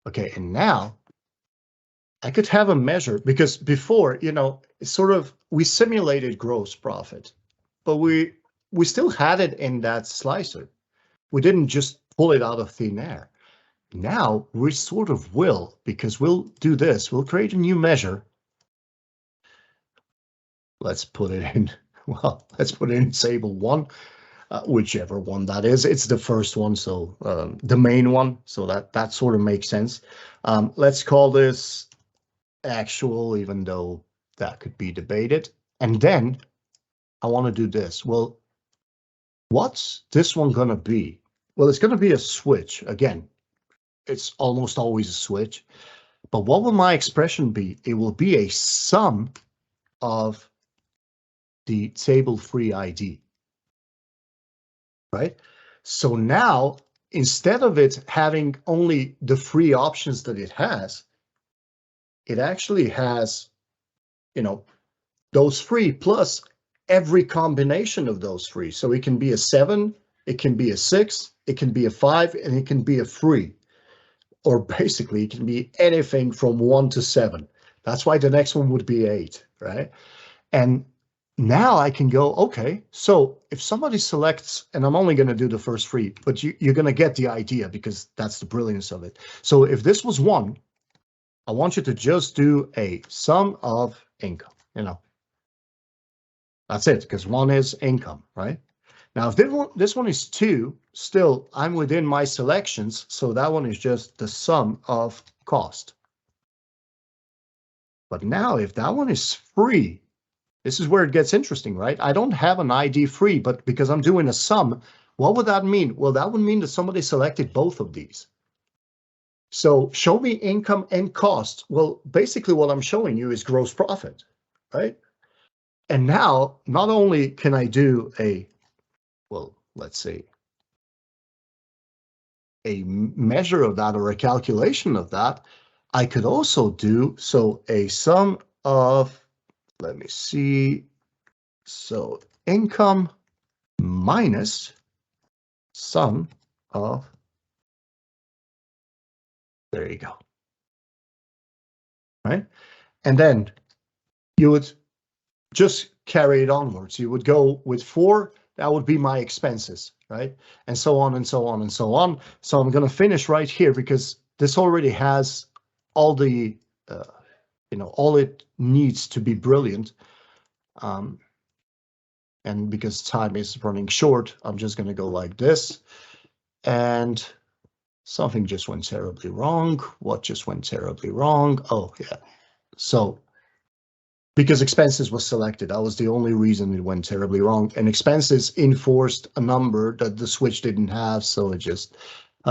Okay, and now I could have a measure, because before, you know, it's sort of, we simulated gross profit, but we still had it in that slicer. We didn't just pull it out of thin air. Now we sort of will, because we'll do this. We'll create a new measure. Let's put it in, well, let's put it in table 1, whichever one that is. It's the first one, so the main one, so that sort of makes sense. Let's call this actual, even though that could be debated. And then I want to do this. Well, what's this one going to be? Well, it's going to be a switch. Again, it's almost always a switch. But what will my expression be? It will be a sum of the table free ID, right? So now, instead of it having only the free options that it has, it actually has, you know, those free plus every combination of those free. So it can be a 7, it can be a 6, it can be a 5, and it can be a free. Or basically, it can be anything from 1 to 7. That's why the next one would be 8, right? And now I can go, okay, so if somebody selects, and I'm only going to do the first free, but you're going to get the idea, because that's the brilliance of it. So if this was 1, I want you to just do a sum of income, you know. That's it, because 1 is income, right? Now, if this one is 2, still I'm within my selections, so that one is just the sum of cost. But now if that one is free, this is where it gets interesting, right? I don't have an ID free, but because I'm doing a sum, what would that mean? Well, that would mean that somebody selected both of these. So show me income and cost. Well, basically what I'm showing you is gross profit, right? And now, not only can I do a, well, let's say, a measure of that or a calculation of that, I could also do, so a sum of, let me see, so income minus sum of, there you go, right? And then you would just carry it onwards. You would go with 4, that would be my expenses, right? And so on and so on and so on. So I'm going to finish right here, because this already has all the, you know, all it needs to be brilliant. And because time is running short, I'm just going to go like this. And something just went terribly wrong. What just went terribly wrong? Oh, yeah. So because expenses was selected, that was the only reason it went terribly wrong. And expenses enforced a number that the switch didn't have, so it just,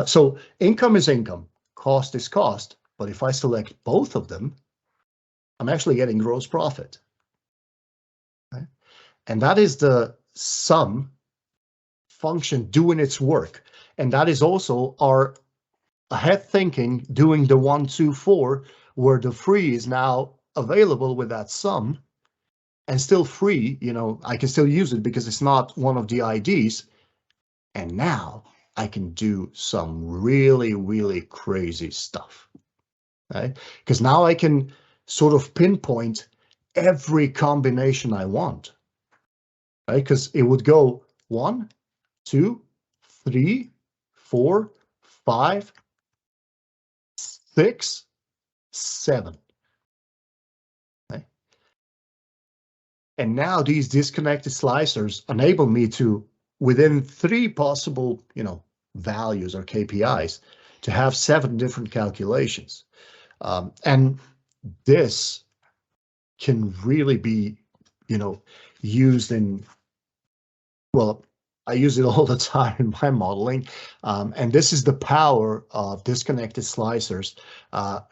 so income is income, cost is cost, but if I select both of them, I'm actually getting gross profit. Right? And that is the sum function doing its work. And that is also our ahead thinking, doing the 1, 2, 4, where the free is now available with that sum, and still free, you know, I can still use it because it's not one of the IDs. And now I can do some really, really crazy stuff, right? Because now I can sort of pinpoint every combination I want, right? Because it would go 1, 2, 3, 4, 5, 6, 7. And now these disconnected slicers enable me to, within 3 possible, you know, values or KPIs, to have 7 different calculations. And this can really be, you know, used in, well, I use it all the time in my modeling. And this is the power of disconnected slicers.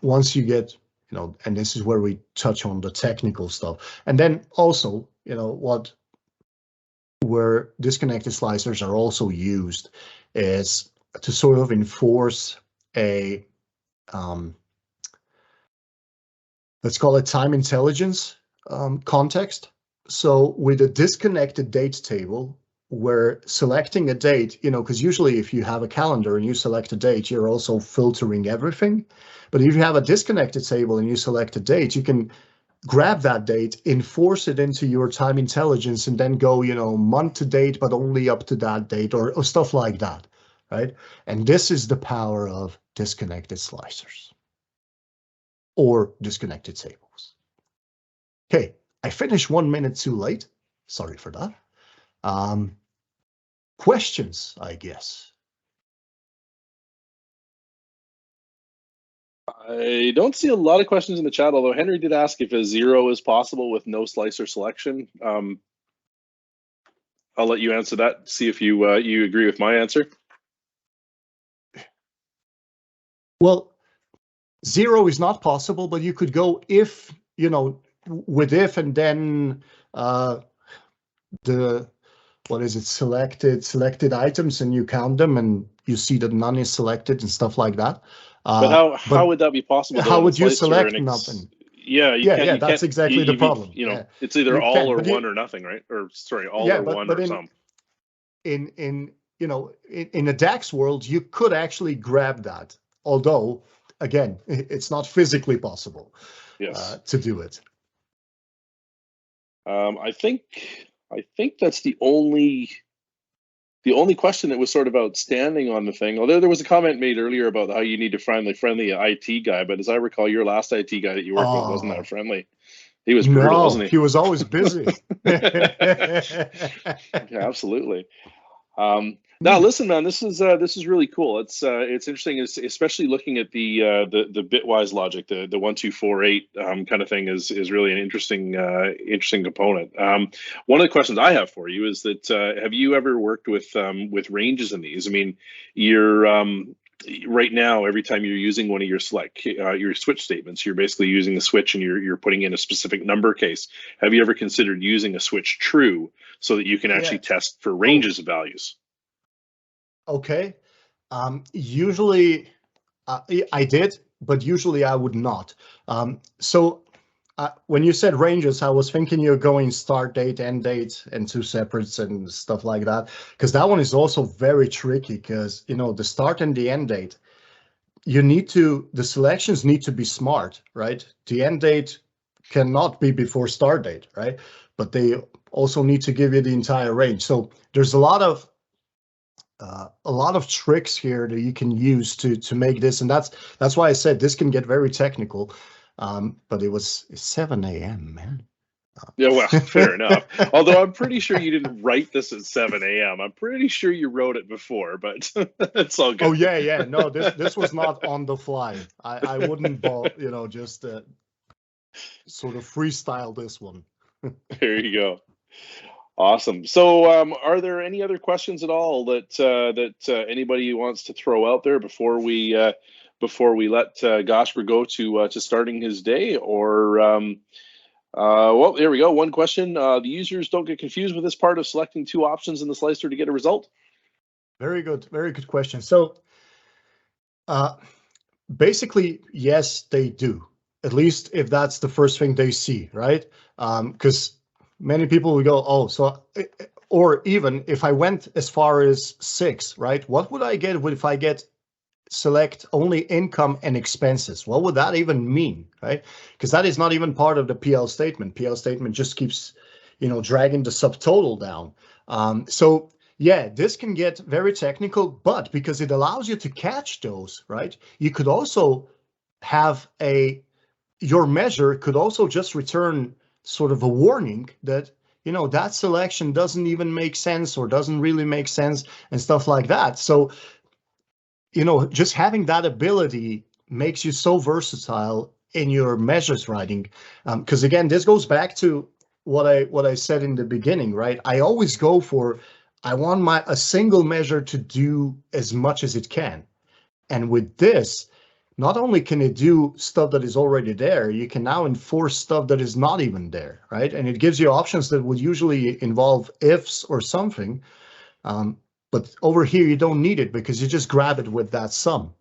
Once you get, you know, and this is where we touch on the technical stuff. And then also, you know, where disconnected slicers are also used is to sort of enforce a, let's call it time intelligence context. So with a disconnected data table, where selecting a date, because usually if you have a calendar and you select a date, you're also filtering everything. But if you have a disconnected table and you select a date, you can grab that date, enforce it into your time intelligence, and then go, month to date, but only up to that date, or stuff like that, right? And this is the power of disconnected slicers or disconnected tables. Okay, I finished 1 minute too late. Sorry for that. Questions, I guess. I don't see a lot of questions in the chat, although Henry did ask if a 0 is possible with no slicer selection. I'll let you answer that, see if you agree with my answer. Well, 0 is not possible, but you could go if, with if, and then what is it, selected items, and you count them and you see that none is selected and stuff like that. But how would that be possible? How would you select nothing? Yeah, that's exactly the problem. It's either all or one or nothing, right? Or sorry, all or one or some. In a DAX world, you could actually grab that, although again, it's not physically possible. Yes. To do it. I think that's the only question that was sort of outstanding on the thing. Although there was a comment made earlier about how you need to find the friendly IT guy, but as I recall, your last IT guy that you worked with wasn't that friendly. He was brutal, wasn't he? He was always busy. Yeah, absolutely. Now, listen, man, this is really cool. It's interesting, especially looking at the bitwise logic, the 1, 2, 4, 8 kind of thing is really an interesting component. One of the questions I have for you is that have you ever worked with ranges in these? I mean, you're right now, every time you're using one of your switch statements, you're basically using the switch and you're putting in a specific number case. Have you ever considered using a switch true so that you can actually test for ranges of values? Okay. Usually I did, but usually I would not. So when you said ranges, I was thinking you're going start date, end date, and 2 separates and stuff like that, because that one is also very tricky, because the start and the end date, the selections need to be smart, right? The end date cannot be before start date, right? But they also need to give you the entire range. So there's a lot of tricks here that you can use to make this, and that's why I said this can get very technical. But it was 7 a.m., man. Yeah, well, fair enough. Although I'm pretty sure you didn't write this at 7 a.m. I'm pretty sure you wrote it before, but it's all good. Oh yeah. No, this was not on the fly. I wouldn't, just sort of freestyle this one. There you go. Awesome. So, are there any other questions at all that anybody wants to throw out there before we let Gašper go to starting his day? Or well, there we go. One question: the users don't get confused with this part of selecting 2 options in the slicer to get a result. Very good question. So, basically, yes, they do. At least if that's the first thing they see, right? Because many people will go, oh, so, or even if I went as far as 6, right? What would I get if I select only income and expenses? What would that even mean, right? Because that is not even part of the PL statement. PL statement just keeps, dragging the subtotal down. So yeah, this can get very technical, but because it allows you to catch those, right? You could also have your measure could also just return sort of a warning that, that selection doesn't even make sense or doesn't really make sense and stuff like that. So, just having that ability makes you so versatile in your measures writing. Because again, this goes back to what I said in the beginning, right? I always go for, I want a single measure to do as much as it can. And with this, not only can it do stuff that is already there, you can now enforce stuff that is not even there, right? And it gives you options that would usually involve ifs or something. But over here, you don't need it because you just grab it with that sum.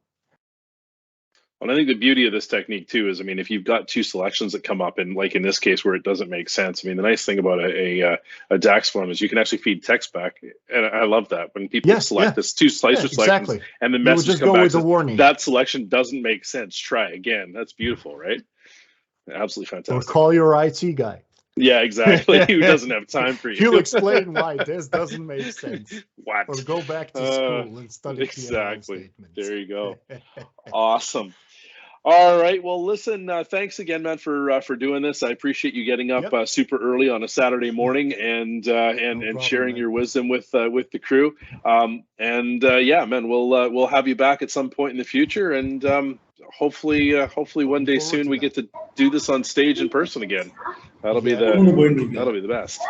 And I think the beauty of this technique too is, I mean, if you've got two selections that come up, and like in this case where it doesn't make sense, I mean, the nice thing about a DAX form is you can actually feed text back, and I love that when people select this two slicer selections, and the message just come go back with the says, warning. that selection doesn't make sense. Try again. That's beautiful, right? Absolutely fantastic. Or call your IT guy. Yeah, exactly. Who doesn't have time for you? He'll explain why this doesn't make sense. What? Or go back to school and study exactly. statements. There you go. Awesome. All right. Well, listen. Thanks again, man, for doing this. I appreciate you getting up super early on a Saturday morning and sharing your wisdom with the crew. Yeah, man, we'll have you back at some point in the future, and hopefully one day soon we get to do this on stage in person again. That'll be the best.